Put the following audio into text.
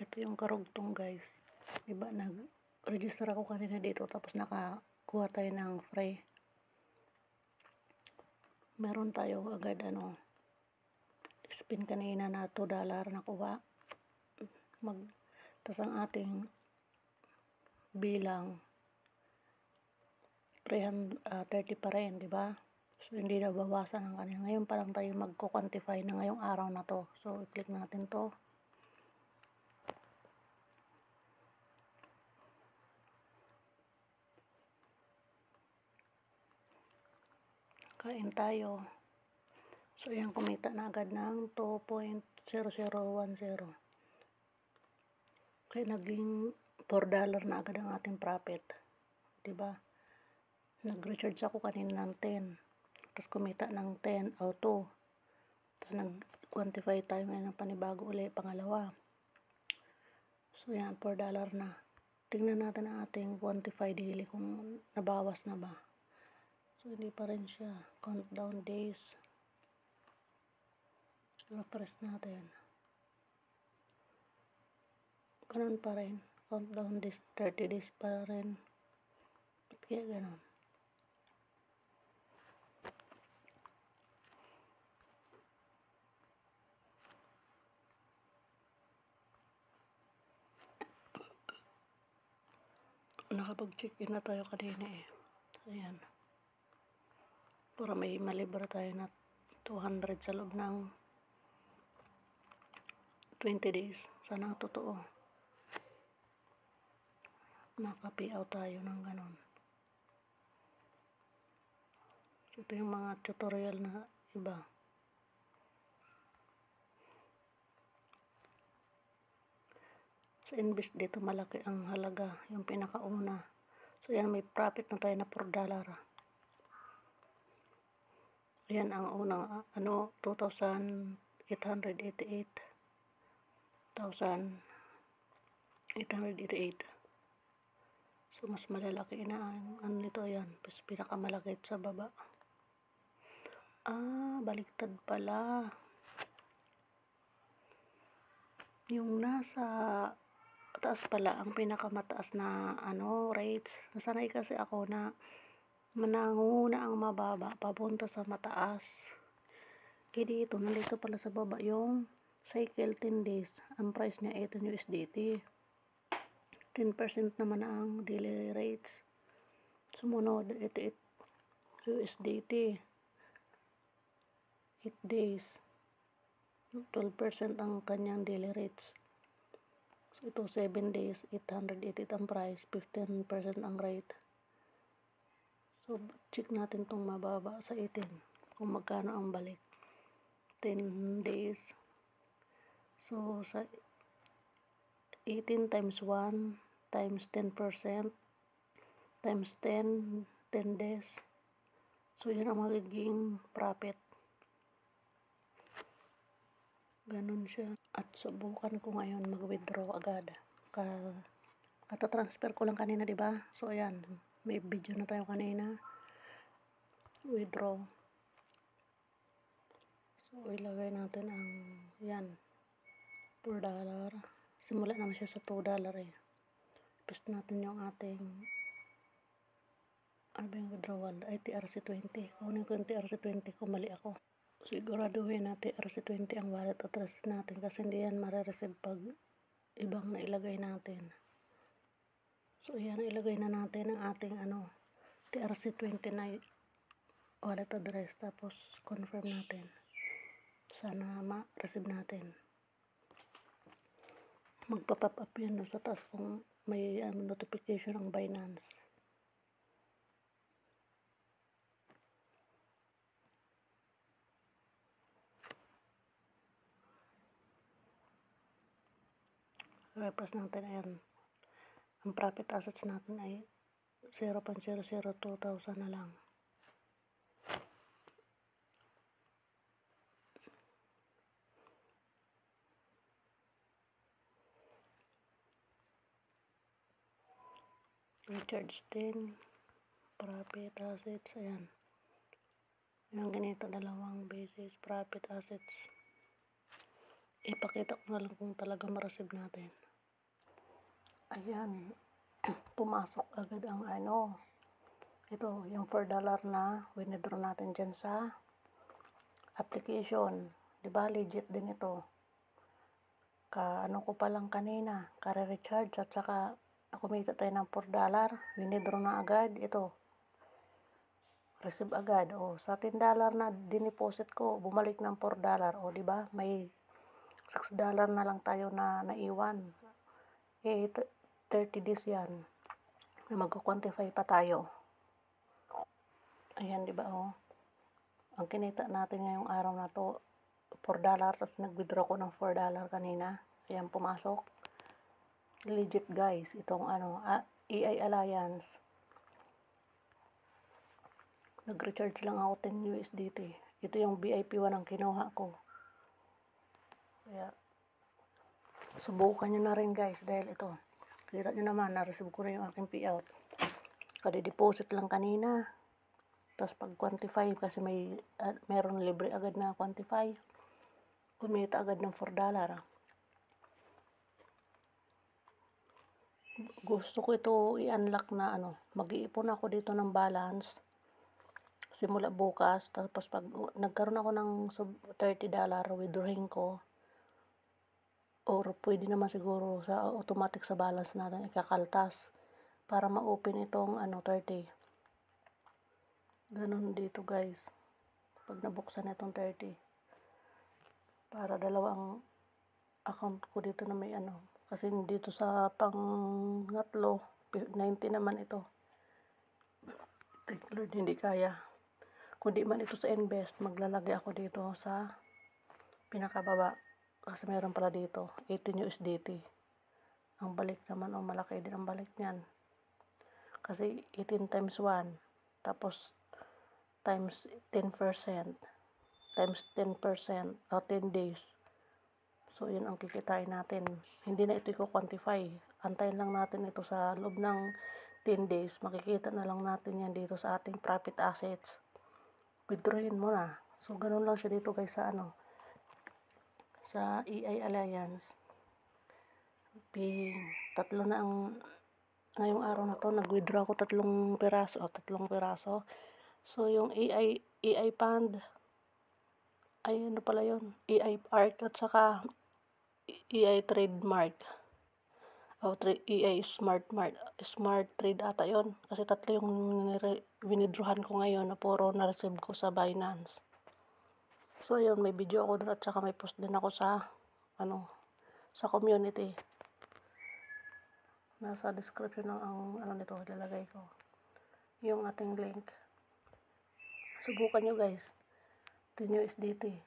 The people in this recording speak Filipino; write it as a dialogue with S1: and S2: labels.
S1: Ito yung karugtong guys. Diba nag-register ako kanina dito tapos nakakuha tayo ng free. Meron tayo agad spin kanina na $2 nakuha. Tapos ang ating bilang 330 pa rin, diba? So hindi na bawasan ang kanina. Ngayon pa lang tayo magko-quantify na ngayong araw na to. So i-click natin to. Kain tayo. So, yan, kumita na agad ng 2.0010. Kaya naging $4 na agad ang ating profit. Diba? Nag-recharge ako kanina ng 10. Tapos kumita ng 10 o 2. Tapos nag-quantify tayo ngayon ng panibago ulit, pangalawa. So, yan, $4 na. Tingnan natin ang ating quantify daily kung nabawas na ba. So, hindi pa rin siya. Countdown days. Refresh natin. Ganun pa rin. Countdown days, 30 days pa rin. Ba't kaya ganun? Nakapag-check-in na tayo kanina eh. Ayan. Para may malibre tayo na 200 sa loob ng 20 days. Sana totoo. Naka-payout tayo ng ganon. So, ito yung mga tutorial na iba. So, invest dito malaki ang halaga. Yung pinakauna. So, yan may profit na tayo na $4. Yan ang unang 2,888. 1,888. So, mas malalaki na ang nito yan. Mas pinakamalaki sa baba. Baliktad pala. Yung nasa taas pala ang pinakamataas na rates. Nasanay kasi ako na mananguna ang mababa papunta sa mataas. Kaya dito, nandito pala sa baba yung cycle 10 days. Ang price niya 18 USDT. 10% naman ang daily rates. Sumunod, 88 USDT. 8 days. 12% ang kanyang daily rates. So, ito 7 days, 888 ang price, 15% ang rate. So, check natin tong mababa sa 18. Kung magkano ang balik. 10 days. So, sa 18 times 1 times 10% times 10 days. So, yun ang magiging profit. Ganun siya. At subukan ko ngayon mag-withdraw agad. Kata-transfer ko lang kanina, diba? So, ayan. May video na tayo kanina. Withdraw. So, ilagay natin ang yan. $4. Simula naman siya sa $2 eh. Paste natin yung ating yung withdrawal. TRC20. Kunin ko yung TRC20 kung mali ako. Siguraduhin na TRC20 ang wallet address natin kasi hindi yan marireceive pag ibang nailagay natin. So, ayan, ilagay na natin ang ating TRC20 na wallet address. Tapos, confirm natin. Sana ma-receive natin. Magpa-pop up yan sa taas kung may notification ang Binance. Refresh natin, ayan. Ang profit assets natin ay 0.002,000 na lang. Recharge 10. Profit assets, ayan. Yung ganito, dalawang basis, profit assets. Ipakita ko na lang kung talaga ma-receive natin. Ayan, pumasok agad ang ito, yung $4 na winidraw natin dyan sa application. Diba, legit din ito. Ko pa lang kanina, kare-recharge at saka kumita tayo ng $4, winidraw na agad. Ito, receive agad. O, sa $10 na dineposit ko, bumalik ng $4. O, diba, may $6 na lang tayo na naiwan. 30 days yan na mag-quantify pa tayo. Ayan, diba, o. Ang kinita natin ngayong araw na to, $4, tapos nag-withdraw ko ng $4 kanina. Ayan, pumasok. Legit, guys. Itong AI Alliance. Nag-recharge lang ako 10 USDT. Ito yung VIP 1 ang kinuha ko. Kaya, subukan nyo na rin, guys, dahil ito. Kita nyo naman, na-receive ko na yung aking payout. Kadi-deposit lang kanina. Tapos pag-quantify, kasi meron libre agad na quantify. Kumita agad ng $4. Gusto ko ito i-unlock na mag-iipon ako dito ng balance. Simula bukas. Tapos pag nagkaroon ako ng $30, withdrawing ko. Or pwede naman siguro sa automatic sa balance natin ikakaltas. Para ma-open itong 30. Ganun dito, guys. Pag nabuksan itong 30. Para dalawang account ko dito na may Kasi dito sa pangatlo, 90 naman ito. Thank Lord, hindi kaya. Kundi man ito sa invest, maglalagay ako dito sa pinakababa. Kasi meron pala dito, 18 USDT. Ang balik naman, malaki din ang balik niyan. Kasi 18 times 1, tapos times 10%, times 10%, o 10 days. So, yun ang kikitain natin. Hindi na ito i-quantify. Antayin lang natin ito sa loob ng 10 days. Makikita na lang natin yan dito sa ating profit assets. Withdrawin mo na. So, ganun lang siya dito guys sa sa AI Alliance. Tatlo na ang ngayong araw na to. Nag-withdraw ko 3 piraso. So, yung AI fund, ay pala yun, AI Arc at saka AI Trademark o AI Smart Trade ata yun. Kasi 3 yung winidrawhan ko ngayon na puro na-receive ko sa Binance. So, ayun, may video ako doon at saka may post din ako sa sa community. Nasa description ng nito, ilalagay ko yung ating link. Subukan nyo, guys. 10 USDT.